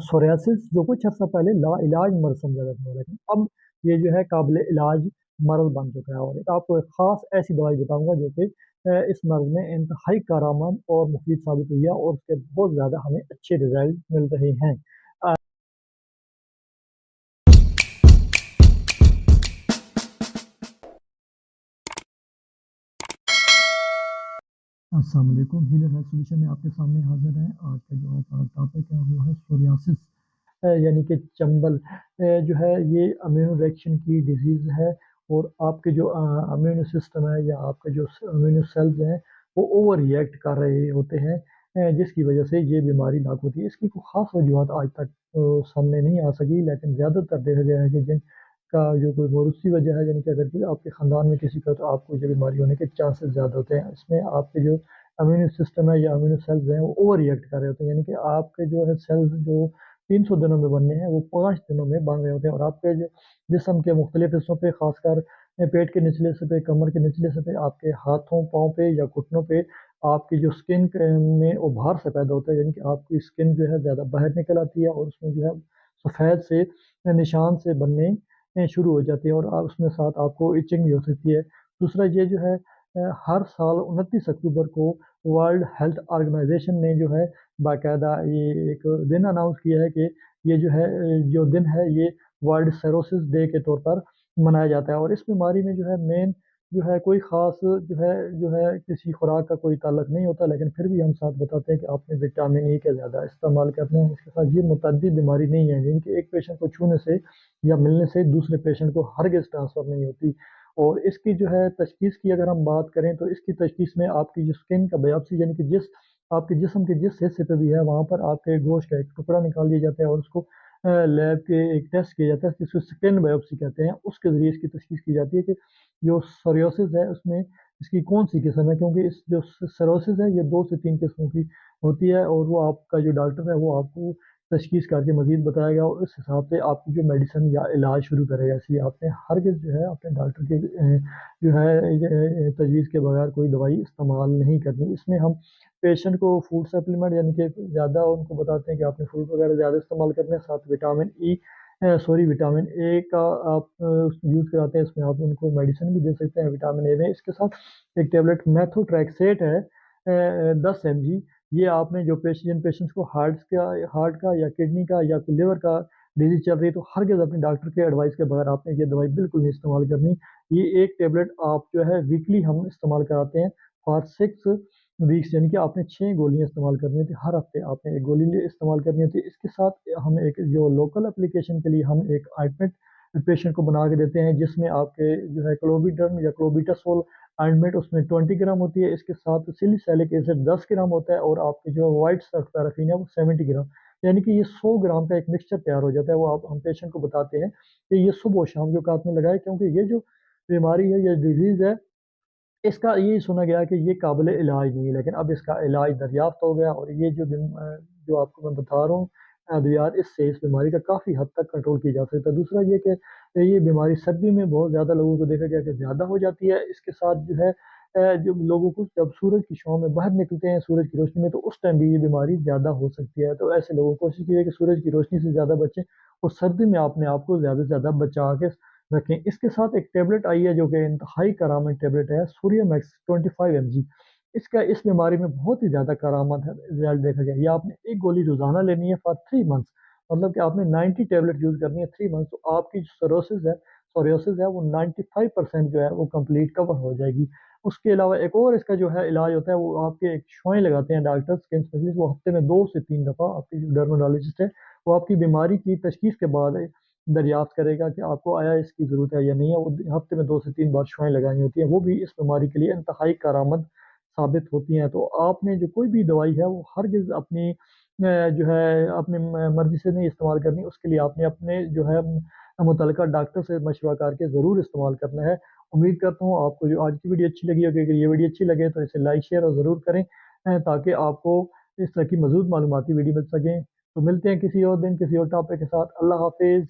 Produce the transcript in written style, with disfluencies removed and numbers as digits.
Psoriasis जो कुछ अर्सा पहले लाइलाज मर्ज समझा जाता था, लेकिन अब ये जो है काबिल इलाज मर्ज बन चुका है। और एक आपको एक खास ऐसी दवाई बताऊंगा जो कि इस मर्ज में इंतहाई कारआमद और मुफीद साबित हुई है, और उसके बहुत ज़्यादा हमें अच्छे रिजल्ट मिल रहे हैं। अस्सलाम वालेकुम, हीलर हेल्थ सोल्यूशन में आपके सामने हाजिर है। आज का जो हमारा टॉपिक है वो है सोरियासिस, यानी कि चंबल। जो है ये इम्यून रिएक्शन की डिजीज़ है, और आपके जो इम्यून सिस्टम है या आपके जो इम्यून सेल्स हैं वो ओवर रिएक्ट कर रहे होते हैं, जिसकी वजह से ये बीमारी लाग होती है। इसकी कोई ख़ास वजूहत आज तक सामने नहीं आ सकी, लेकिन ज़्यादातर देखा गया है कि जिनका जो कोई मौरूसी वजह है, यानी कि अगर आपके ख़ानदान में किसी का, तो आपको ये बीमारी होने के चांसेस ज़्यादा होते हैं। इसमें आपके जो इम्यून सिस्टम है या इम्यून सेल्स हैं वो ओवर रिएक्ट कर रहे होते हैं, यानी कि आपके जो है सेल्स जो 300 दिनों में बनने हैं वो 5 दिनों में बन रहे होते हैं। और आपके जिसम के मुख्तलिफ हिस्सों पे, खासकर पेट के निचले हिस्से पे, कमर के निचले हिस्से पे, आपके हाथों पाँव पे या घुटनों पे आपकी जो स्किन में उभार से पैदा होता है, यानी कि आपकी स्किन जो है ज़्यादा बाहर निकल आती है, और उसमें जो है सफ़ेद से निशान से बनने शुरू हो जाते हैं, और उसमें साथ आपको इचिंग भी हो सकती है। दूसरा ये जो है हर साल 29 अक्टूबर को वर्ल्ड हेल्थ ऑर्गेनाइजेशन ने जो है बाकायदा ये एक दिन अनाउंस किया है कि ये जो है जो दिन है ये वर्ल्ड सेरोसिस डे के तौर पर मनाया जाता है। और इस बीमारी में जो है मेन जो है कोई ख़ास जो है किसी खुराक का कोई ताल्लुक नहीं होता, लेकिन फिर भी हम साथ बताते हैं कि आपने विटामिन ई का ज़्यादा इस्तेमाल करना है। इसके साथ ये मुतअद्दी बीमारी नहीं है, जिनकी एक पेशेंट को छूने से या मिलने से दूसरे पेशेंट को हरगिज़ ट्रांसफ़र नहीं होती। और इसकी जो है तशख़ीस की अगर हम बात करें, तो इसकी तशख़ीस में आपकी जो स्किन का बायोप्सी, यानी कि जिस आपके जिस्म के जिस हिस्से पे भी है वहाँ पर आपके गोश्त का एक टुकड़ा निकाल दिया जाता है, और उसको लैब के एक टेस्ट किया जाता है जिसको स्किन बायोप्सी कहते हैं। उसके ज़रिए इसकी तशख़ीस की जाती है कि जो सोरियासिस है उसमें इसकी कौन-सी किस्म है, क्योंकि इस जो सिरोसिस है ये 2 से 3 किस्मों की होती है, और वो आपका जो डॉक्टर है वो आपको तशख़ीस करके मज़ीद बताएगा, और उस हिसाब से आपकी जो मेडिसिन या इलाज शुरू करेगा। इसलिए आपने हरगिज़ जो है अपने डॉक्टर के जो है तजवीज़ के बगैर कोई दवाई इस्तेमाल नहीं करनी। इसमें हम पेशेंट को फूड सप्लीमेंट, यानी कि ज़्यादा उनको बताते हैं कि आपने फूड वगैरह ज़्यादा इस्तेमाल करना है। साथ विटामिन ई विटामिन ए का आप यूज़ कराते हैं। इसमें आप उनको मेडिसिन भी दे सकते हैं विटामिन ए में। इसके साथ एक टैबलेट मेथोट्रेक्सेट है 10 mg। ये आपने जो जिन पेशेंट्स को हार्ट का या किडनी का या लिवर का डिजीज चल रही है, तो हरगिज़ अपने डॉक्टर के एडवाइस के बगैर आपने ये दवाई बिल्कुल नहीं इस्तेमाल करनी। ये एक टैबलेट आप जो है वीकली हम इस्तेमाल कराते हैं फॉर 6 वीक्स, यानी कि आपने 6 गोलियाँ इस्तेमाल करनी होती है। हर हफ्ते आपने एक गोली इस्तेमाल करनी होती है। इसके साथ हम एक जो लोकल एप्लीकेशन के लिए हम एक ऑइंटमेंट पेशेंट को बना के देते हैं, जिसमें आपके जो है क्लोबिडर्म या क्लोबिटासोल ऑइंटमेंट उसमें 20 ग्राम होती है। इसके साथ सिलिसैलिक एसिड 10 ग्राम होता है, और आपकी जो व्हाइट सल्फ पैराफिन है वो 70 ग्राम, यानी कि ये 100 ग्राम का एक मिक्सचर तैयार हो जाता है। वो आप हम पेशेंट को बताते हैं कि ये सुबह और शाम जो आपने लगाए, क्योंकि ये जो बीमारी है, ये डिजीज़ है, इसका ये सुना गया कि ये काबिल इलाज नहीं है, लेकिन अब इसका इलाज दरियाफ्त हो गया। और ये जो आपको मैं बता रहा हूँ अद्वियात, इससे इस बीमारी का काफ़ी हद तक कंट्रोल किया जा सकता है। दूसरा ये कि ये बीमारी सर्दी में बहुत ज़्यादा लोगों को देखा गया कि ज़्यादा हो जाती है। इसके साथ जो है जो लोगों को जब सूरज की छाँव में बाहर निकलते हैं सूरज की रोशनी में, तो उस टाइम भी ये बीमारी ज़्यादा हो सकती है। तो ऐसे लोगों को कोशिश कीजिए कि सूरज की रोशनी से ज़्यादा बचें, और सर्दी में अपने आप को ज़्यादा से ज़्यादा बचा के रखें। इसके साथ एक टैबलेट आई है जो कि इंतहाई करामत टैबलेट है, सूर्यमैक्स 25 mg। इसका इस बीमारी में बहुत ही ज़्यादा करामत है रिजल्ट देखा गया। ये आपने एक गोली रोज़ाना लेनी है फॉर 3 मंथ्स, मतलब कि आपने 90 टैबलेट यूज़ करनी है 3 मंथ्स, तो आपकी जो सोरियासिस है वो 95% जो है वो कंप्लीट कवर हो जाएगी। उसके अलावा एक और इसका जो है इलाज होता है, वो आपके एक छुआएं लगाते हैं डॉक्टर स्किन स्पेशलिस्ट, वो हफ्ते में 2 से 3 दफ़ा आपकी जो डर्मेटोलॉजिस्ट है वो आपकी बीमारी की तशखीस के बाद दरियाफ्त करेगा कि आपको आया इसकी ज़रूरत है या नहीं है। वो हफ्ते में 2 से 3 बार छुआएं लगानी होती हैं, वो भी इस बीमारी के लिए इंतहाई करामद साबित होती हैं। तो आपने जो कोई भी दवाई है वो हरगिज़ अपनी जो है अपनी मर्ज़ी से नहीं इस्तेमाल करनी। उसके लिए आपने अपने जो है मुतल्लिका डॉक्टर से मशवरा करके ज़रूर इस्तेमाल करना है। उम्मीद करता हूँ आपको जो आज की वीडियो अच्छी लगी होगी। अगर ये वीडियो अच्छी लगे तो इसे लाइक, शेयर और ज़रूर करें, ताकि आपको इस तरह की मज़ीद मालूमाती वीडियो मिल सकें। तो मिलते हैं किसी और दिन किसी और टॉपिक के साथ। अल्लाह हाफ़िज़।